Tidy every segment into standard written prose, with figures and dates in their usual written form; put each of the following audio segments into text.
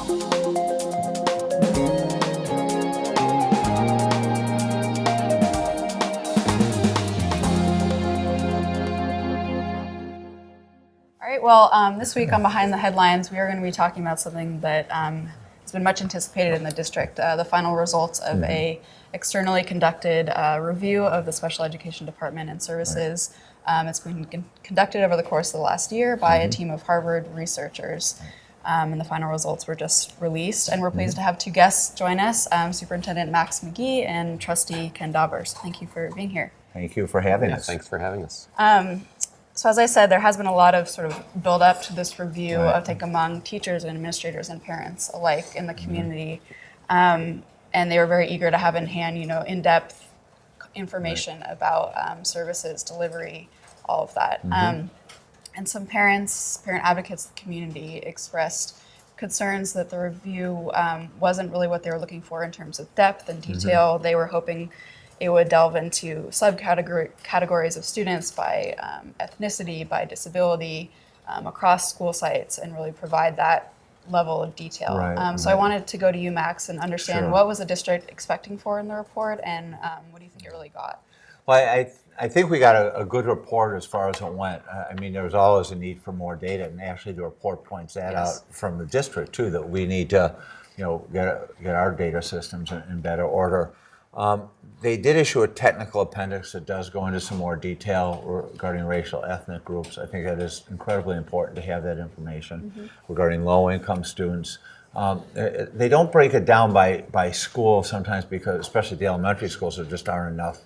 All right, well, this week on Behind the Headlines, we are going to be talking about something that has been much anticipated in the district, the final results of a externally conducted review of the Special Education Department and Services. It's been conducted over the course of the last year by a team of Harvard researchers. And the final results were just released. And we're pleased to have two guests join us, Superintendent Max McGee and Trustee Ken Dauber. So thank you for being here. Thank you for having us. Thanks for having us. So as I said, there has been a lot of sort of build up to this review, I think, among teachers and administrators and parents alike in the community. And they were very eager to have in hand, in-depth information about services, delivery, all of that. And some parent advocates in the community expressed concerns that the review wasn't really what they were looking for in terms of depth and detail. They were hoping it would delve into subcategories of students by ethnicity, by disability, across school sites, and really provide that level of detail. So I wanted to go to you, Max, and understand what was the district expecting for in the report, and what do you think it really got? Well, I think we got a good report as far as it went. I mean, there's always a need for more data, and actually the report points that out from the district too, that we need to, get our data systems in better order. They did issue a technical appendix that does go into some more detail regarding racial ethnic groups. I think that is incredibly important to have that information regarding low-income students. They don't break it down by school sometimes because, especially the elementary schools, there just aren't enough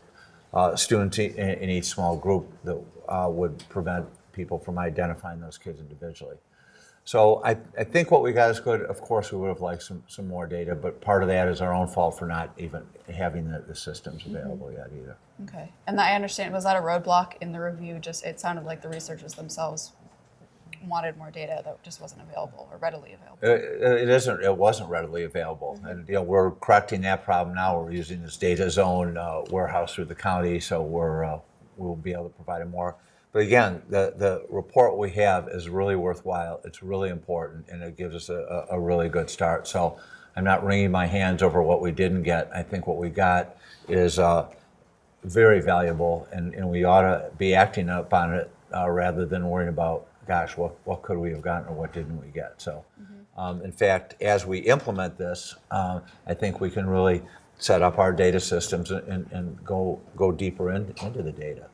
students in each small group that would prevent people from identifying those kids individually. So I think what we got is good. Of course, we would have liked some more data, but part of that is our own fault for not even having the systems available yet either. Okay, and I understand, was that a roadblock in the review? Just, it sounded like the researchers themselves wanted more data that just wasn't available or readily available. It wasn't readily available, and we're correcting that problem now. We're using this data zone warehouse through the county, so we'll be able to provide it more. But again, the report we have is really worthwhile. It's really important, and it gives us a really good start. So I'm not wringing my hands over what we didn't get. I think what we got is very valuable, and we ought to be acting up on it rather than worrying about, gosh, what could we have gotten or what didn't we get? So in fact, as we implement this, I think we can really set up our data systems and go deeper into the data.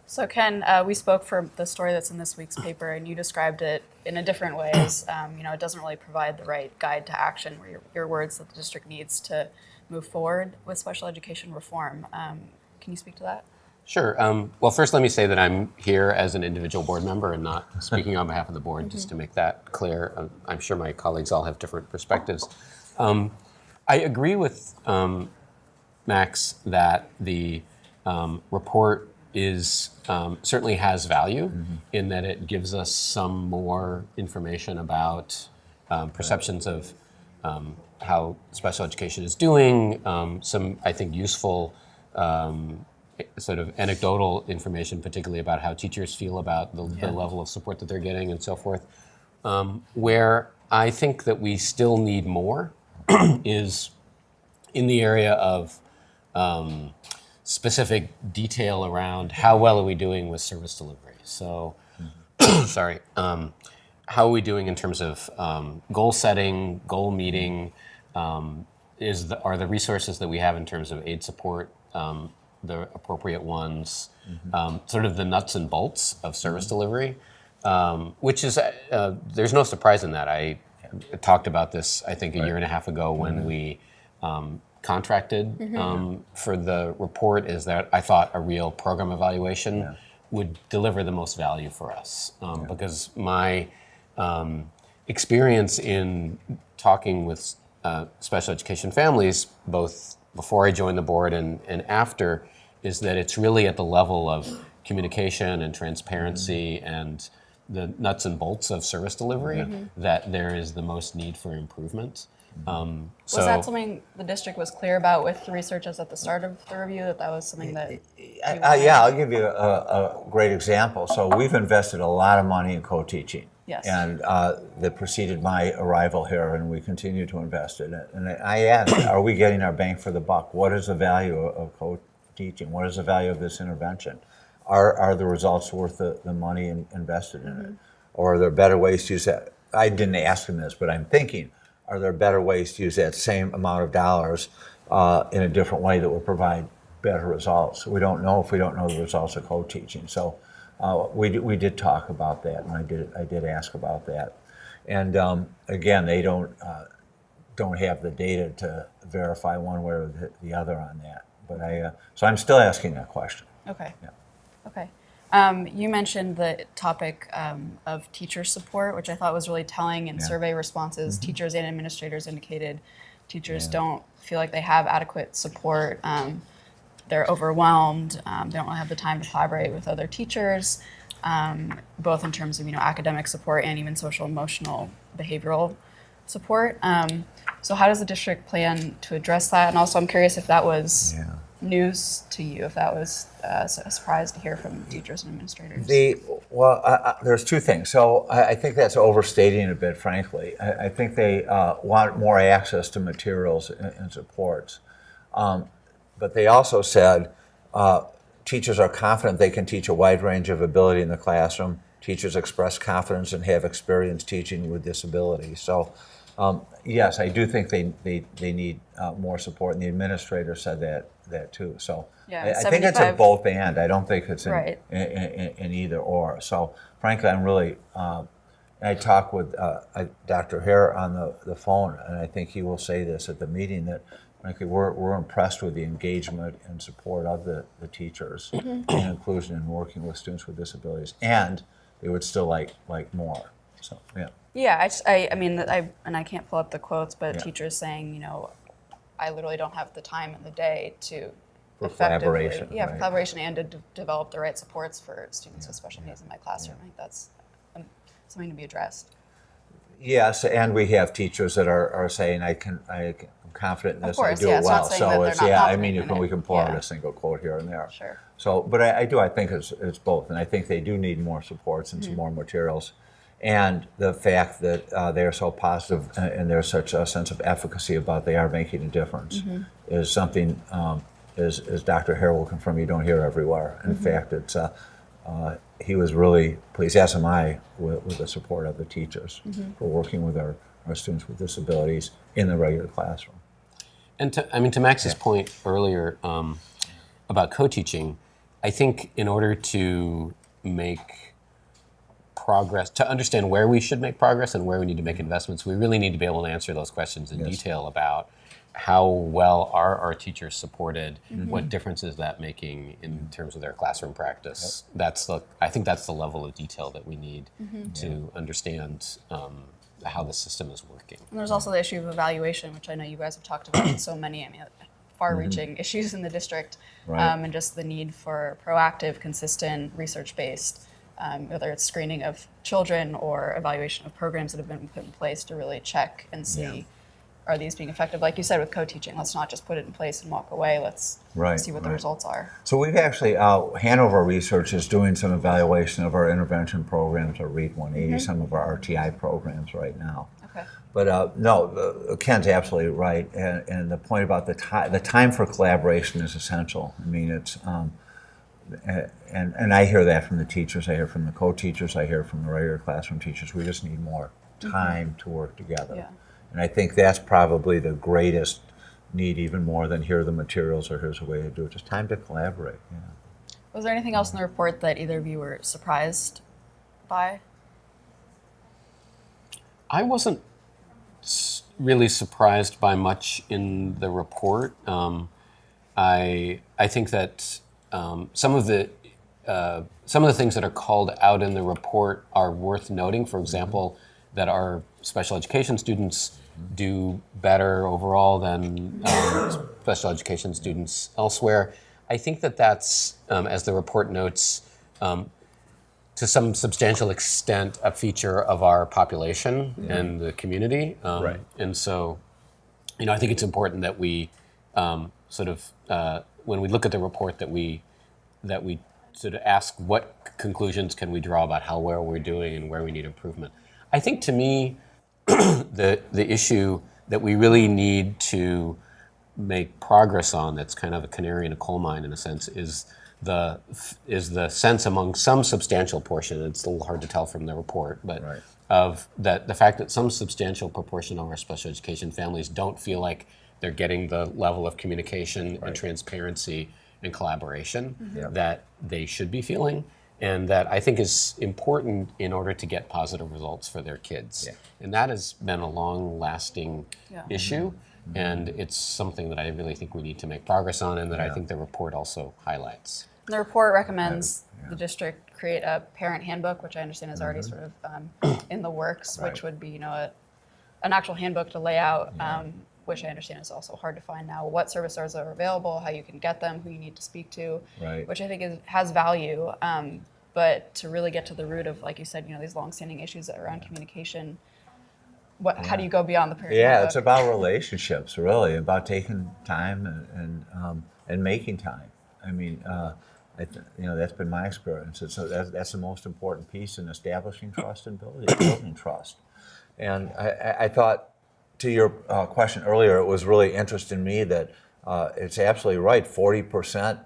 So Ken, we spoke for the story that's in this week's paper, and you described it in a different way as, it doesn't really provide the right guide to action, were your words, that the district needs to move forward with special education reform. Can you speak to that? Sure. Well, first let me say that I'm here as an individual board member and not speaking on behalf of the board, just to make that clear. I'm sure my colleagues all have different perspectives. I agree with Max that the report certainly has value in that it gives us some more information about perceptions of how special education is doing, some, I think, useful sort of anecdotal information, particularly about how teachers feel about the level of support that they're getting and so forth. Where I think that we still need more is in the area of specific detail around how well are we doing with service delivery. So, how are we doing in terms of goal setting, goal meeting? Are the resources that we have in terms of aid support the appropriate ones? Sort of the nuts and bolts of service delivery, which is there's no surprise in that. I talked about this, I think, a year and a half ago when we contracted for the report, is that I thought a real program evaluation would deliver the most value for us. Because my experience in talking with special education families, both before I joined the board and after, is that it's really at the level of communication and transparency and the nuts and bolts of service delivery that there is the most need for improvement. Was that something the district was clear about with the researchers at the start of the review, that was something that I'll give you a great example. So we've invested a lot of money in co-teaching. Yes. And that preceded my arrival here, and we continue to invest in it. And I asked, are we getting our bang for the buck? What is the value of co-teaching? What is the value of this intervention? Are the results worth the money invested in it? Or are there better ways to use that? I didn't ask him this, but I'm thinking, are there better ways to use that same amount of dollars in a different way that will provide better results? We don't know if we don't know the results of co-teaching. So we did talk about that, and I did ask about that. And again, they don't have the data to verify one way or the other on that. But so I'm still asking that question. Okay. Yeah. Okay. You mentioned the topic of teacher support, which I thought was really telling. In survey responses, teachers and administrators indicated teachers don't feel like they have adequate support. They're overwhelmed. They don't really have the time to collaborate with other teachers, both in terms of academic support and even social, emotional, behavioral support. So how does the district plan to address that? And also, I'm curious if that was news to you, if that was a surprise to hear from teachers and administrators. There's two things. So I think that's overstating a bit, frankly. I think they want more access to materials and supports. But they also said teachers are confident they can teach a wide range of ability in the classroom. Teachers express confidence and have experience teaching with disabilities. So yes, I do think they need more support, and the administrator said that too. So I think it's a both and. I don't think it's in either or. So frankly, I'm really. I talked with Dr. Hare on the phone, and I think he will say this at the meeting that. Frankly, we're impressed with the engagement and support of the teachers in inclusion and working with students with disabilities, and they would still like more. So yeah. Yeah, I can't pull up the quotes, but teachers saying, I literally don't have the time in the day to for collaboration. For collaboration and to develop the right supports for students with special needs in my classroom. I think that's something to be addressed. Yes, and we have teachers that are saying I'm confident in this, of course, I do it well. So it's we can pull out a single quote here and there. Sure. So, but I think it's both, and I think they do need more supports and some more materials, and the fact that they are so positive and there's such a sense of efficacy about they are making a difference is something. As Dr. Hare will confirm, you don't hear everywhere. In fact, it's. He was really pleased, as am I, with the support of the teachers for working with our students with disabilities in the regular classroom. And to Max's point earlier about co-teaching, I think in order to make progress, to understand where we should make progress and where we need to make investments, we really need to be able to answer those questions in detail about how well are our teachers supported, what difference is that making in terms of their classroom practice. I think that's the level of detail that we need to understand how the system is working. And there's also the issue of evaluation, which I know you guys have talked about in so many, far-reaching issues in the district, and just the need for proactive, consistent, research-based, whether it's screening of children or evaluation of programs that have been put in place to really check and see are these being effective? Like you said with co-teaching, let's not just put it in place and walk away. Let's see what the results are. So we've actually, Hanover Research is doing some evaluation of our intervention programs, or READ 180, some of our RTI programs right now. Okay. But no, Ken's absolutely right. And the point about the time for collaboration is essential. I mean, it's, and I hear that from the teachers, I hear from the co-teachers, I hear from the regular classroom teachers. We just need more time to work together. Yeah. And I think that's probably the greatest need, even more than here are the materials or here's a way to do it. Just time to collaborate. Yeah. Was there anything else in the report that either of you were surprised by? I wasn't really surprised by much in the report. I think that some of the things that are called out in the report are worth noting. For example, that our special education students do better overall than special education students elsewhere. I think that that's, as the report notes, to some substantial extent a feature of our population and the community. And so, I think it's important that we when we look at the report, that we sort of ask what conclusions can we draw about how well we're doing and where we need improvement. I think to me, the issue that we really need to make progress on, that's kind of a canary in a coal mine in a sense, is the sense among some substantial portion, it's a little hard to tell from the report, but Right. of that the fact that some substantial proportion of our special education families don't feel like they're getting the level of communication and transparency and collaboration that they should be feeling, and that I think is important in order to get positive results for their kids. Yeah. And that has been a long-lasting Yeah. issue, and it's something that I really think we need to make progress on, and that I think the report also highlights. The report recommends the district create a parent handbook, which I understand is already sort of in the works, which Right. would be, an actual handbook to lay out, which I understand is also hard to find now. What services are available, how you can get them, who you need to speak to, Right. which I think has value. But to really get to the root of, like you said, these longstanding issues around communication, how do you go beyond the parent Yeah, handbook? it's about relationships, really, about taking time and making time. I mean, that's been my experience. So that's the most important piece in establishing trust and building trust. And I thought, to your question earlier, it was really interesting to me that it's absolutely right. 40%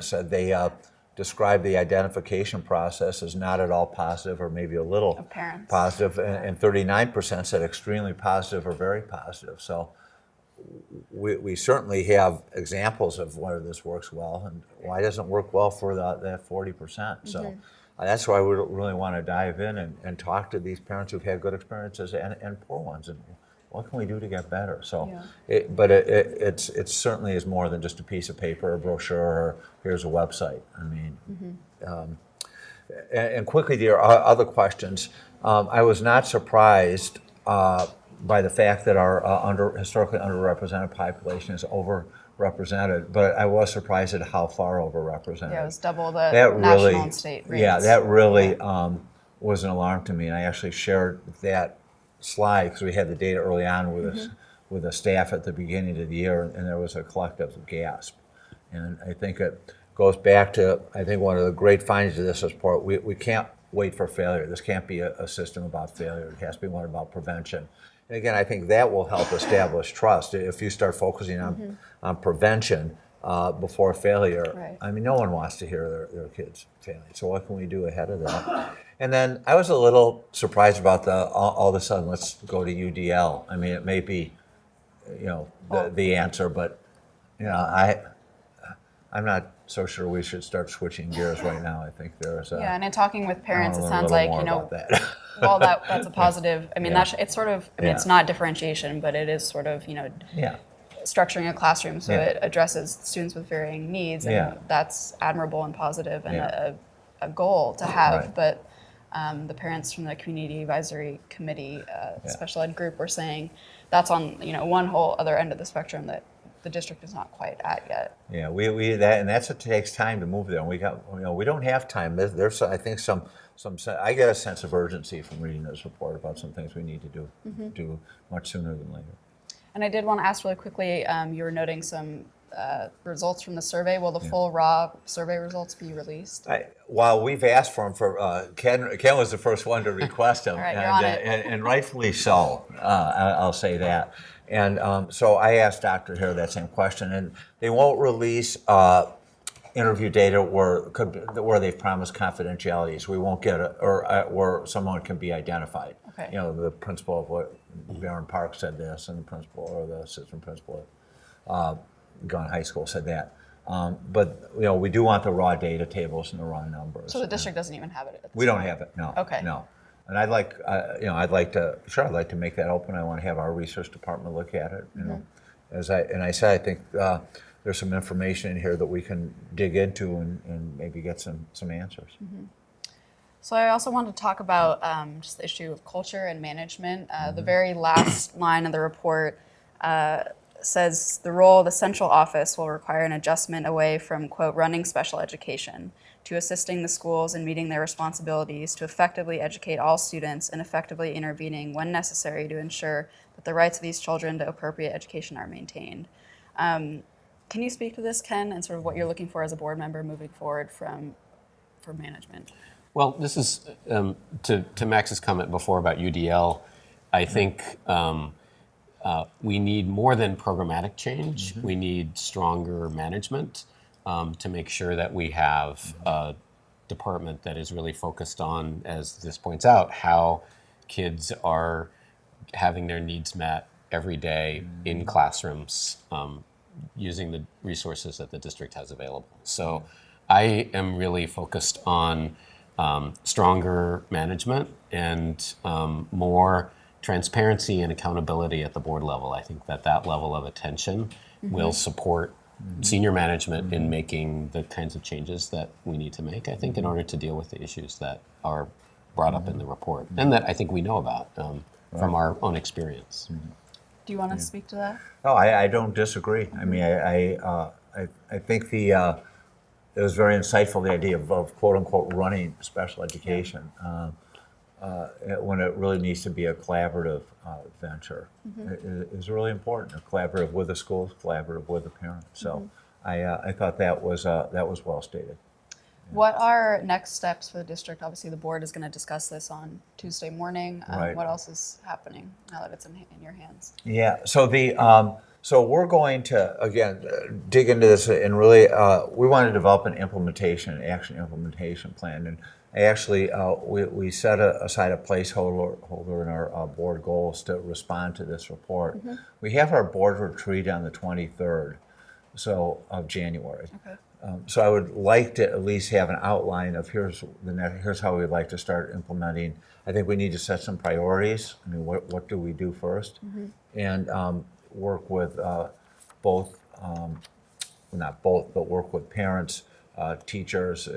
said they described the identification process as not at all positive or maybe a little Of parents. positive, and 39% said extremely positive or very positive. So we certainly have examples of where this works well and why it doesn't work well for that 40%. So that's why we really want to dive in and talk to these parents who've had good experiences and poor ones, and what can we do to get better? So, it certainly is more than just a piece of paper, a brochure, or here's a website. I mean, and quickly to your other questions, I was not surprised by the fact that our historically underrepresented population is overrepresented, but I was surprised at how far overrepresented. Yeah, it was double the That national really, and state rates. yeah, that really was an alarm to me, and I actually shared that slide because we had the data early on with the staff at the beginning of the year, and there was a collective gasp. And I think it goes back to, I think one of the great findings of this report, we can't wait for failure. This can't be a system about failure. It has to be one about prevention. And again, I think that will help establish trust. If you start focusing on prevention before failure, Right. I mean, no one wants to hear their kids failing. So what can we do ahead of that? And then I was a little surprised about all of a sudden, let's go to UDL. I mean, it may be, the answer, but, I'm not so sure we should start switching gears right now. I think there's Yeah, and in talking with parents, it I wanna sounds learn a like, little more about that. well, that's a positive. I mean, Yeah. it's sort of, I mean, Yeah. it's not differentiation, but it is sort of, Yeah. structuring a classroom so Yeah. it addresses students with varying needs, and Yeah. that's admirable and positive and Yeah. a goal to have. Right. But the parents from the Community Advisory Committee, special ed group, were saying that's on one whole other end of the spectrum that the district is not quite at yet. Yeah, and that's what takes time to move there. And we don't have time. There's I think some I get a sense of urgency from reading this report about some things we need to do much sooner than later. And I did want to ask really quickly, you were noting some results from the survey. Will the full raw survey results be released? While we've asked for them, Ken was the first one to request them, All right, you're on it. and rightfully so. I'll say that. And so I asked Dr. Hare that same question, and they won't release interview data where they've promised confidentiality, so we won't get where someone can be identified. Okay. The principal of what Barron Park said this, and the principal or the assistant principal at Gunn High School said that. But we do want the raw data tables and the raw numbers. So the district doesn't even have it at this We don't point? have it. No. Okay. No. And I'd like to make that open. I want to have our research department look at it. As I said, I think there's some information in here that we can dig into and maybe get some answers. So I also wanted to talk about just the issue of culture and management. The very last line of the report says the role of the central office will require an adjustment away from, quote, running special education to assisting the schools in meeting their responsibilities to effectively educate all students and effectively intervening when necessary to ensure that the rights of these children to appropriate education are maintained. Can you speak to this, Ken, and sort of what you're looking for as a board member moving forward for management? Well, this is to Max's comment before about UDL. I think we need more than programmatic change. We need stronger management to make sure that we have a department that is really focused on, as this points out, how kids are having their needs met every day in classrooms using the resources that the district has available. So I am really focused on stronger management and more transparency and accountability at the board level. I think that level of attention will support senior management in making the kinds of changes that we need to make, I think, in order to deal with the issues that are brought up in the report and that I think we know about from our own experience. Do you want to speak to that? No, I don't disagree. I mean, I think it was very insightful, the idea of quote unquote running special education when it really needs to be a collaborative venture. It is really important, a collaborative with the schools, collaborative with the parents. So I thought that was well stated. What are next steps for the district? Obviously, the board is going to discuss this on Tuesday morning. Right. What else is happening now that it's in your hands? Yeah. So so we're going to again dig into this and really we want to develop an action implementation plan, and actually we set aside a placeholder in our board goals to respond to this report. We have our board retreat on the 23rd, of January. Okay. So I would like to at least have an outline of here's how we'd like to start implementing. I think we need to set some priorities. I mean, what do we do first? And work with not both, but work with parents, teachers,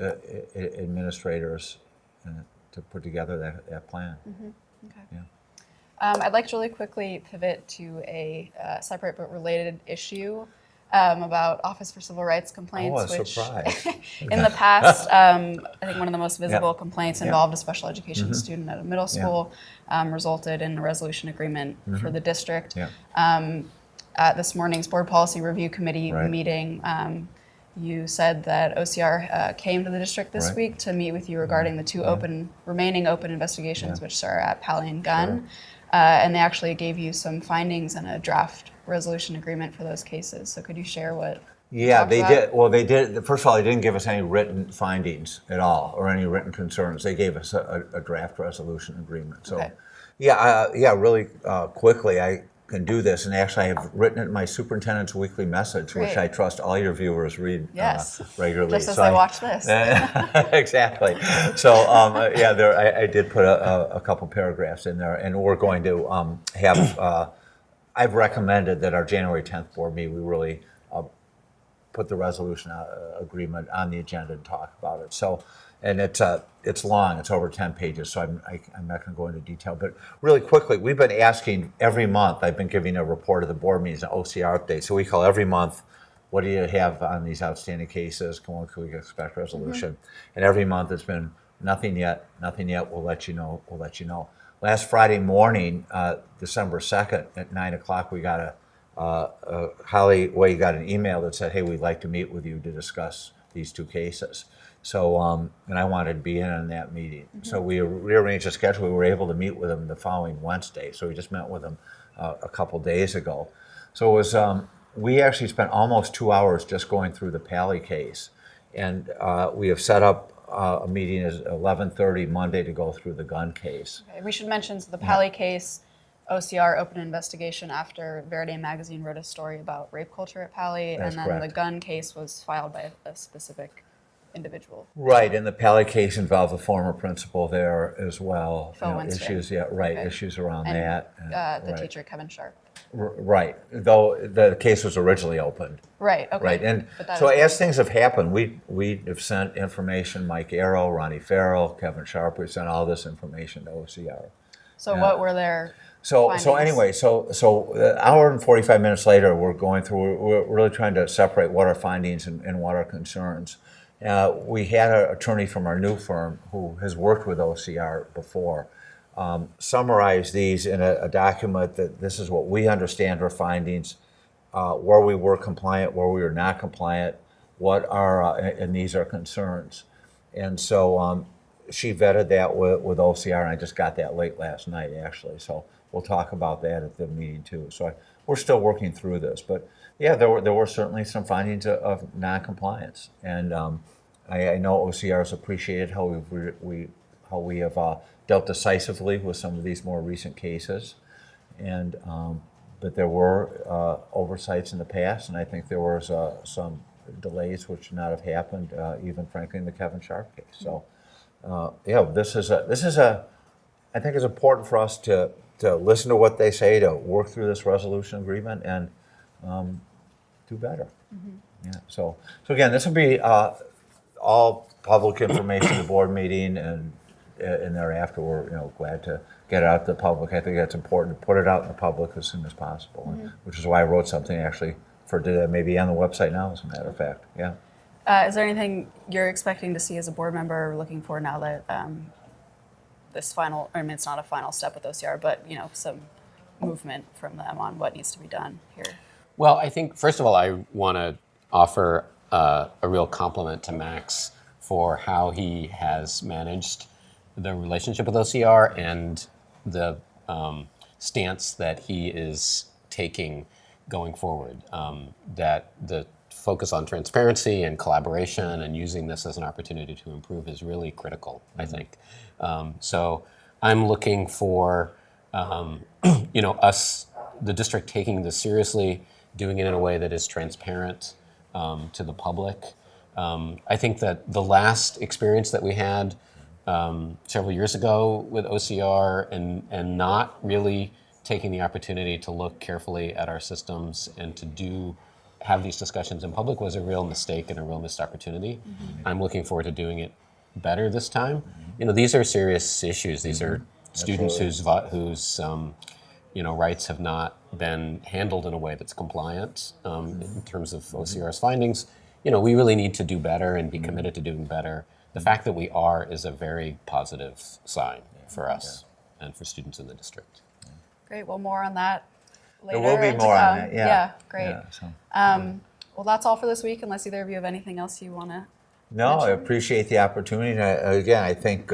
administrators to put together that plan. Okay. Yeah. I'd like to really quickly pivot to a separate but related issue about Office for Civil Rights complaints, Oh, a which surprise. in the past, I think one of the most visible complaints Yeah. involved a special education student at a middle school, resulted in a resolution agreement for the district. Yeah. At this morning's Board Policy Review Committee Right. meeting, you said that OCR came to the district this Right. week to meet with you regarding the two remaining open investigations, which are at Paly and Gunn. And they actually gave you some findings and a draft resolution agreement for those cases. So could you share what? Yeah, they about? did. Well, they did. First of all, they didn't give us any written findings at all or any written concerns. They gave us a draft resolution agreement. So, Okay. really quickly, I can do this. And actually, I have written it in my superintendent's weekly message, which Great. I trust all your viewers read Yes. regularly. Just as I watch this. Exactly. So, I did put a couple paragraphs in there, and we're going to have. I've recommended that our January 10th board meeting, we really put the resolution agreement on the agenda and talk about it. So, and it's long. It's over 10 pages, so I'm not going to go into detail. But really quickly, we've been asking every month. I've been giving a report of the board meetings, an OCR update. So we call every month, what do you have on these outstanding cases? Can we expect resolution? And every month it's been nothing yet. We'll let you know. Last Friday morning, December 2nd at 9 o'clock, we got Holly Way got an email that said, hey, we'd like to meet with you to discuss these two cases. So, and I wanted to be in on that meeting. So we rearranged the schedule. We were able to meet with them the following Wednesday. So we just met with them a couple days ago. So it was, we actually spent almost 2 hours just going through the Paly case. And we have set up a meeting at 11:30 Monday to go through the Gunn case. Okay, we should mention the Paly case, OCR opened an investigation after Verity Magazine wrote a story about rape culture at Paly, That's and then correct. the Gunn case was filed by a specific individual. Right, and the Paly case involved a former principal there as well. Phil Winston. Issues, Okay. issues around And that. the right. teacher, Kevin Sharp. Right, though the case was originally opened. Right, okay. Right, and But that so is- as things have happened, we have sent information, Mike Arrow, Ronnie Farrell, Kevin Sharp, we've sent all this information to OCR. So what were their So findings? anyway, so an hour and 45 minutes later, we're going through, we're really trying to separate what are findings and what are concerns. We had an attorney from our new firm who has worked with OCR before, summarize these in a document that this is what we understand our findings, where we were compliant, where we were not compliant, what are, and these are concerns. And so she vetted that with OCR, and I just got that late last night, actually. So we'll talk about that at the meeting too. So we're still working through this, but yeah, there were certainly some findings of non-compliance, and I know OCR's appreciated how we have dealt decisively with some of these more recent cases, and but there were oversights in the past, and I think there was some delays which should not have happened, even frankly in the Kevin Sharp case. So. Yeah, this is a. I think it's important for us to listen to what they say, to work through this resolution agreement, and do better. Yeah. So again, this will be all public information, the board meeting, and thereafter we're glad to get it out to the public. I think that's important to put it out in the public as soon as possible, which is why I wrote something actually for today, maybe on the website now, as a matter of fact. Yeah. Is there anything you're expecting to see as a board member or looking for now that this final, I mean, it's not a final step with OCR, but some movement from them on what needs to be done here? Well, I think, first of all, I want to offer a real compliment to Max for how he has managed the relationship with OCR and the stance that he is taking going forward. That the focus on transparency and collaboration and using this as an opportunity to improve is really critical, I think. So I'm looking for, us, the district, taking this seriously, doing it in a way that is transparent to the public. I think that the last experience that we had several years ago with OCR and not really taking the opportunity to look carefully at our systems and to have these discussions in public was a real mistake and a real missed opportunity. I'm looking forward to doing it better this time. These are serious issues. These are students whose rights have not been handled in a way that's compliant in terms of OCR's findings. We really need to do better and be committed to doing better. The fact that we are is a very positive sign for us and for students in the district. Great. Well, more on that later. There will be more on that. Yeah. Yeah. Great. Yeah, so. Well, that's all for this week. Unless either of you have anything else you want to. No, I appreciate the opportunity. Again, I think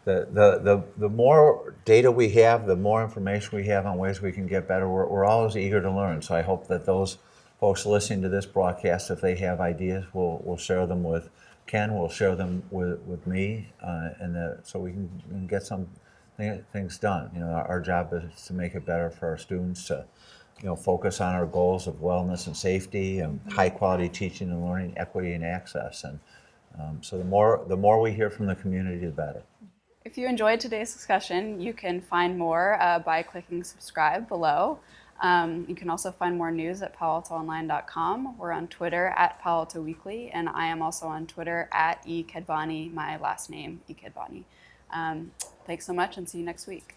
the more data we have, the more information we have on ways we can get better. We're always eager to learn. So I hope that those folks listening to this broadcast, if they have ideas, we'll share them with Ken. We'll share them with me, so we can get some things done. Our job is to make it better for our students. To focus on our goals of wellness and safety and high quality teaching and learning, equity and access. And so the more we hear from the community, the better. If you enjoyed today's discussion, you can find more by clicking subscribe below. You can also find more news at paloaltoonline.com. We're on Twitter at Palo Alto Weekly, and I am also on Twitter at Kadvany, my last name, Kadvany. Thanks so much, and see you next week.